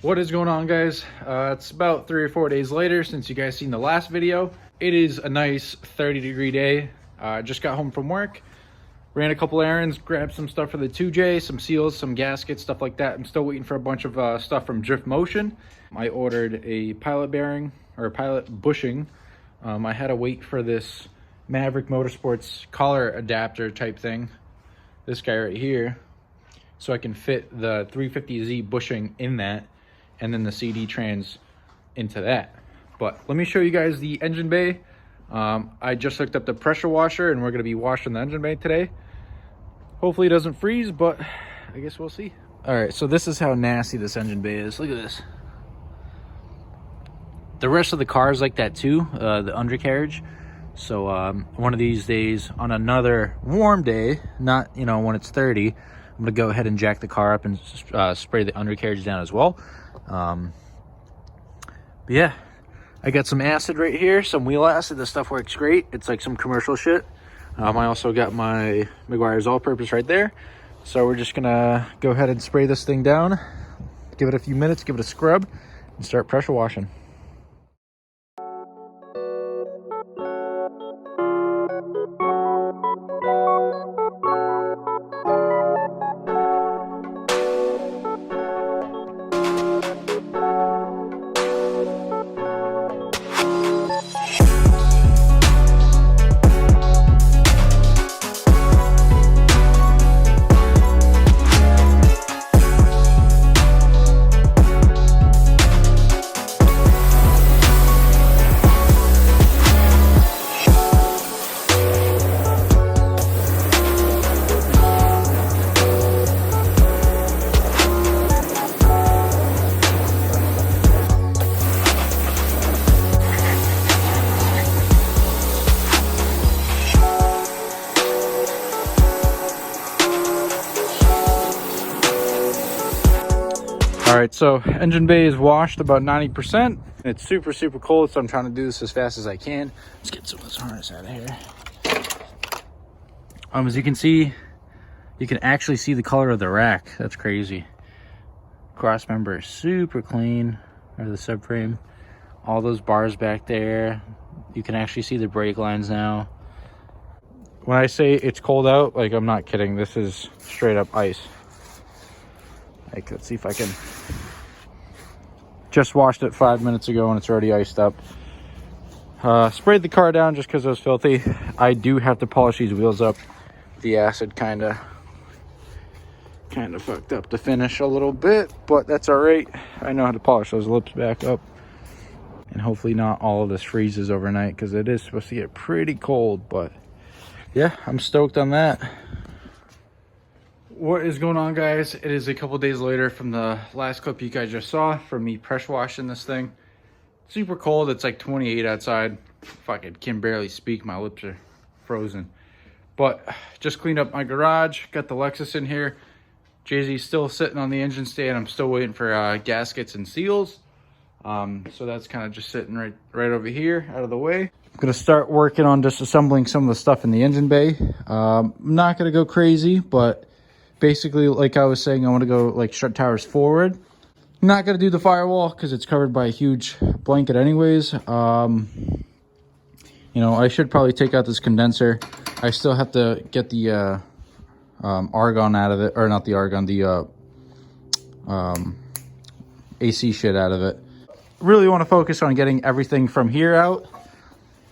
What is going on, guys? It's about 3 or 4 days later since you guys seen the last video. It is a nice 30-degree day. Just got home from work, ran a couple errands, grabbed some stuff for the 2J, some seals, some gaskets, stuff like that. I'm still waiting for a bunch of stuff from Drift Motion. I ordered a pilot bearing or a pilot bushing. I had to wait for this Maverick Motorsports collar adapter type thing, this guy right here, so I can fit the 350Z bushing in that, and then the CD trans into that. But let me show you guys the engine bay. I just hooked up the pressure washer and we're gonna be washing the engine bay today. Hopefully it doesn't freeze, but I guess we'll see. All right, so this is how nasty this engine bay is. Look at this. The rest of the car is like that too, the undercarriage. So one of these days, on another warm day, not when it's 30, I'm gonna go ahead and jack the car up and spray the undercarriage down as well. But yeah, I got some acid right here, some wheel acid. This stuff works great. It's like some commercial shit. I also got my Meguiar's all-purpose right there. So we're just gonna go ahead and spray this thing down, give it a few minutes, give it a scrub, and start pressure washing. All right, so engine bay is washed about 90%. It's super cold, so I'm trying to do this as fast as I can. Let's get some of this harness out of here. As you can see, you can actually see the color of the rack. That's crazy. Cross member is super clean, or the subframe. All those bars back there, you can actually see the brake lines now. When I say it's cold out, like, I'm not kidding. This is straight up ice. Like, let's see if I can. Just washed it 5 minutes ago and it's already iced up. Sprayed the car down just because it was filthy. I do have to polish these wheels up. The acid kind of fucked up the finish a little bit, but that's all right. I know how to polish those lips back up, and hopefully not all of this freezes overnight, because it is supposed to get pretty cold. But yeah, I'm stoked on that. What is going on, guys? It is a couple days later from the last clip you guys just saw from me pressure washing this thing. Super cold. It's like 28 outside. Fucking can barely speak. My lips are frozen. But just cleaned up my garage. Got the Lexus in here. Jay-Z's still sitting on the engine stand. I'm still waiting for gaskets and seals. So that's kind of just sitting right over here, out of the way. I'm gonna start working on disassembling some of the stuff in the engine bay. I'm not gonna go crazy, but basically, like I was saying, I want to go like strut towers forward. I'm not going to do the firewall because it's covered by a huge blanket anyways. I should probably take out this condenser. I still have to get the argon out of it, or not the argon, the AC shit out of it. Really want to focus on getting everything from here out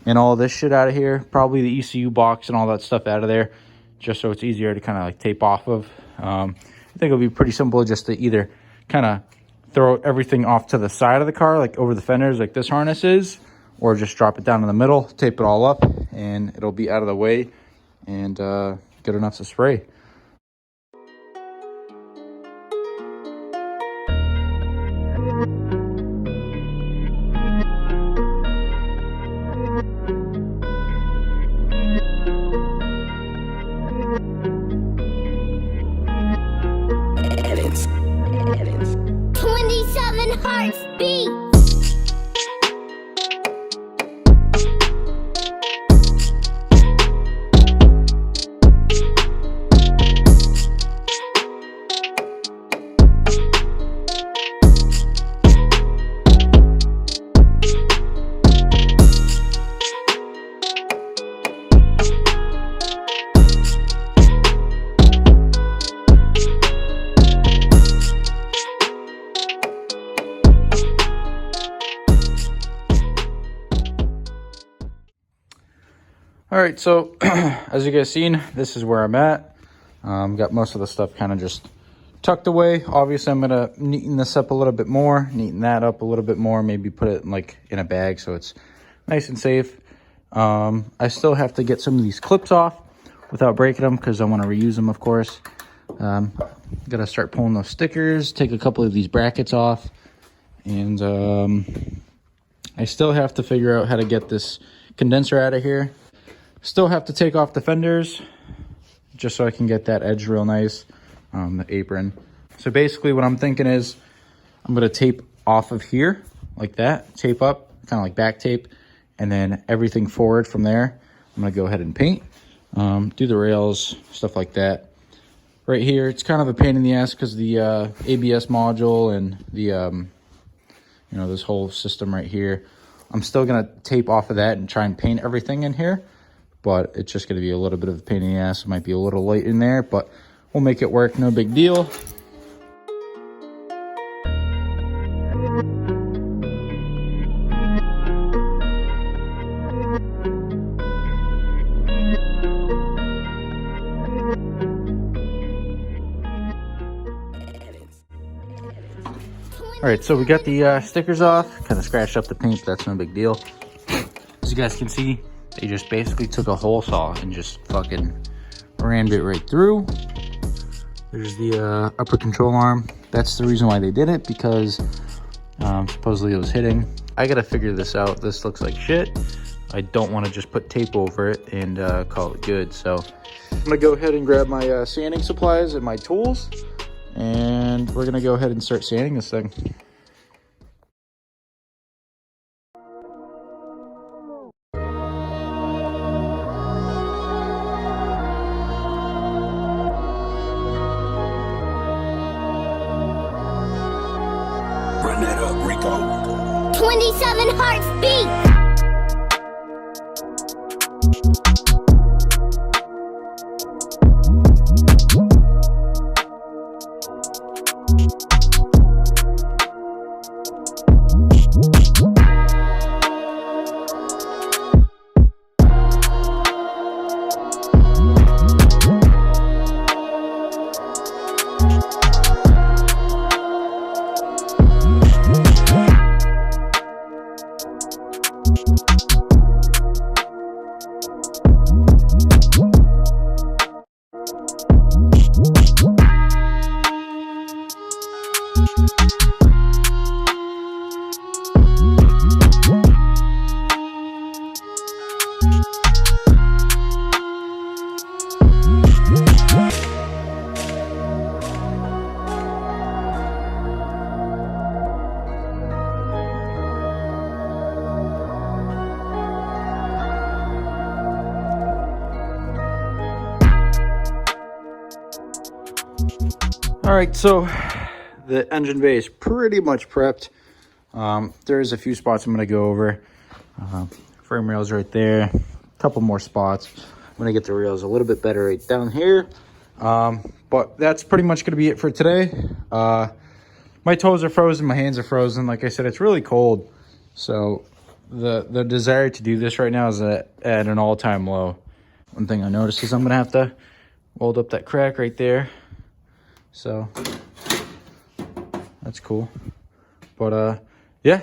and all this shit out of here. Probably the ECU box and all that stuff out of there, just so it's easier to kind of like tape off of. I think it'll be pretty simple just to either kind of throw everything off to the side of the car, like over the fenders, like this harness is, or just drop it down in the middle, tape it all up, and it'll be out of the way and good enough to spray. Hearts beat. All right, so as you guys seen, this is where I'm at. Got most of the stuff kind of just tucked away. Obviously, I'm gonna neaten this up a little bit more, neaten that up a little bit more, maybe put it in a bag so it's nice and safe. I still have to get some of these clips off without breaking them because I want to reuse them, of course. Gotta start pulling those stickers, take a couple of these brackets off, and I still have to figure out how to get this condenser out of here. Still have to take off the fenders just so I can get that edge real nice, the apron. So basically what I'm thinking is I'm gonna tape off of here like that, tape up, kind of like back tape, and then everything forward from there, I'm gonna go ahead and paint, do the rails, stuff like that. Right here, it's kind of a pain in the ass because the ABS module and the, this whole system right here, I'm still gonna tape off of that and try and paint everything in here. But it's just going to be a little bit of a pain in the ass. It might be a little light in there, but we'll make it work. No big deal. All right, so we got the stickers off. Kind of scratched up the paint, but that's no big deal. As you guys can see, they just basically took a hole saw and just fucking rammed it right through. There's the upper control arm. That's the reason why they did it, because supposedly it was hitting. I gotta figure this out. This looks like shit. I don't want to just put tape over it and call it good. So I'm gonna go ahead and grab my sanding supplies and my tools, and we're gonna go ahead and start sanding this thing. Run that up, Rico. 27 hearts beat. All right, so the engine bay is pretty much prepped. There's a few spots I'm gonna go over. Frame rails right there, a couple more spots. I'm gonna get the rails a little bit better right down here. But that's pretty much gonna be it for today. My toes are frozen, my hands are frozen. Like I said, it's really cold. So the desire to do this right now is at an all-time low. One thing I noticed is I'm gonna have to weld up that crack right there. So that's cool. But yeah,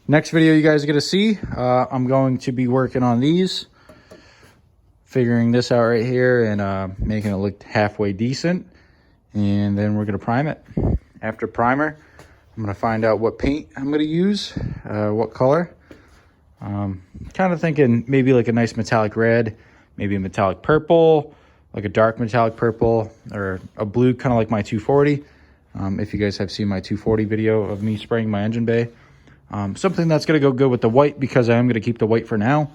next video you guys are gonna see, I'm going to be working on these, figuring this out right here, and making it look halfway decent, and then we're gonna prime it. After primer, I'm gonna find out what paint I'm gonna use, what color. Kind of thinking maybe like a nice metallic red, maybe a metallic purple, like a dark metallic purple, or a blue, kind of like my 240. If you guys have seen my 240 video of me spraying my engine bay. Something that's gonna go good with the white, because I am gonna keep the white for now.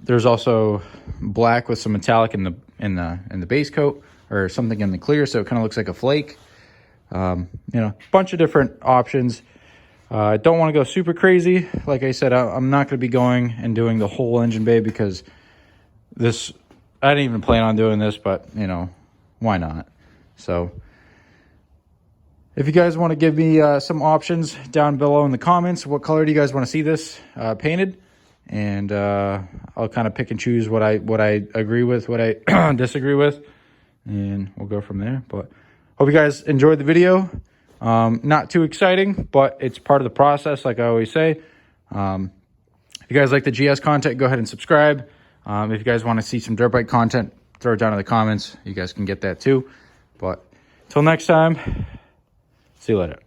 There's also black with some metallic in the base coat, or something in the clear, so it kind of looks like a flake. Bunch of different options. I don't want to go super crazy. Like I said, I'm not going to be going and doing the whole engine bay, because I didn't even plan on doing this, but why not? So if you guys want to give me some options down below in the comments, what color do you guys want to see this painted? and I'll kind of pick and choose what I agree with, what I disagree with, and we'll go from there. But hope you guys enjoyed the video. Not too exciting, but it's part of the process, like I always say. If you guys like the GS content, go ahead and subscribe. If you guys want to see some dirt bike content, throw it down in the comments. You guys can get that too. But until next time, see you later.